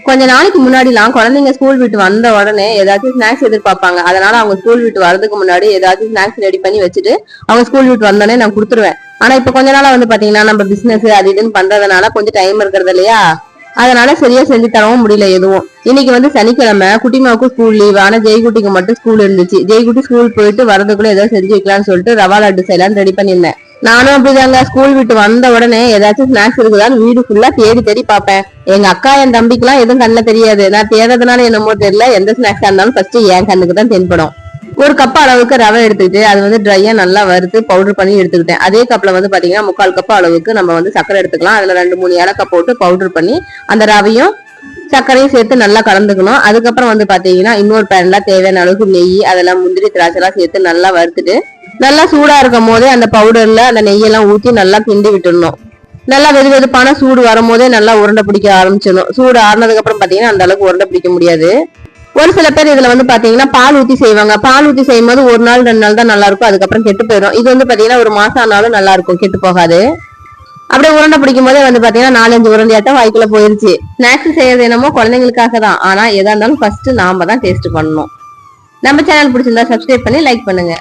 கொஞ்ச நாளைக்கு முன்னாடிலாம் குழந்தைங்க ஸ்கூல் விட்டு வந்த உடனே ஏதாச்சும் ஸ்நாக்ஸ் எதிர்பார்ப்பாங்க. அதனால அவங்க ஸ்கூல் விட்டு வரதுக்கு முன்னாடி ஏதாச்சும் ஸ்நாக்ஸ் ரெடி பண்ணி வச்சுட்டு அவங்க ஸ்கூல் விட்டு வந்தோடனே நான் கொடுத்துருவேன். ஆனா இப்ப கொஞ்ச நாளா பாத்தீங்கன்னா நம்ம பிசினஸ் அது இதுன்னு பண்றதுனால கொஞ்சம் டைம் இருக்கிறது இல்லையா, அதனால சரியா செஞ்சு தரவும் முடியல எதுவும். இன்னைக்கு சனிக்கிழமை குட்டிமாவுக்கும் ஸ்கூல் லீவ். ஆனா ஜெய்குட்டிக்கு மட்டும் ஸ்கூல் இருந்துச்சு. ஜெய்குட்டி ஸ்கூல் போயிட்டு வரதுக்குள்ள ஏதோ செஞ்சு வைக்கலாம்னு சொல்லிட்டு ரவா லட்டு செய்யலாம்னு ரெடி பண்ணிருந்தேன். நானும் அப்படிதாங்க ஸ்கூல் விட்டு வந்த உடனே ஏதாச்சும் ஸ்நாக்ஸ் இருக்குதான்னு வீடு ஃபுல்லா தேடி தேடி பாப்பேன். எங்க அக்கா என் தம்பிக்குலாம் எதுவும் கண்ணுல தெரியாது. நான் தேடுறதுனால என்னமோ தெரியல, எந்த ஸ்நாக்ஸா இருந்தாலும் ஃபர்ஸ்ட் என் கண்ணுக்கு தான் தென்படும். ஒரு கப் அளவுக்கு ரவை எடுத்துக்கிட்டு அது ட்ரையா நல்லா வறுத்து பவுடர் பண்ணி எடுத்துக்கிட்டேன். அதே கப்ல பாத்தீங்கன்னா 3/4 கப் அளவுக்கு நம்ம சர்க்கரை எடுத்துக்கலாம். அதுல 2-3 ஏலக்காய் போட்டு பவுடர் பண்ணி அந்த ரவையும் சர்க்கரையும் சேர்த்து நல்லா கலந்துக்கணும். அதுக்கப்புறம் பாத்தீங்கன்னா இன்னொரு பேன்ல தேவையான அளவுக்கு நெய், அதெல்லாம் முந்திரி திராட்சை எல்லாம் சேர்த்து நல்லா வறுத்துட்டு நல்லா சூடா இருக்கும் போதே அந்த பவுடர்ல அந்த நெய்யெல்லாம் ஊத்தி நல்லா கிண்டி விட்டுடணும். நல்லா வெது வெதுப்பான சூடு வரும் போதே நல்லா உருண்டை பிடிக்க ஆரம்பிச்சிடணும். சூடு ஆறுனதுக்கு அப்புறம் பாத்தீங்கன்னா அந்த அளவுக்கு உருண்டை பிடிக்க முடியாது. ஒரு சில பேர் இதுல பாத்தீங்கன்னா பால் ஊத்தி செய்வாங்க. பால் ஊத்தி செய்யும் போது 1 நாள் 2 நாள் தான் நல்லா இருக்கும், அதுக்கப்புறம் கெட்டு போயிடும். இது பாத்தீங்கன்னா 1 மாசம் ஆனாலும் நல்லா இருக்கும், கெட்டு போகாது. அப்படியே உருண்டை பிடிக்கும் போதே பாத்தீங்கன்னா 4-5 உருண்டையாட்டம் வாய்க்குள்ள போயிருச்சு. ஸ்நாக்ஸ் செய்யறது என்னமோ குழந்தைங்களுக்காக தான், ஆனா எதா இருந்தாலும் ஃபர்ஸ்ட் நாம தான் டேஸ்ட் பண்ணணும். நம்ம சேனல் பிடிச்சிருந்தா சப்ஸ்கிரைப் பண்ணி லைக் பண்ணுங்க.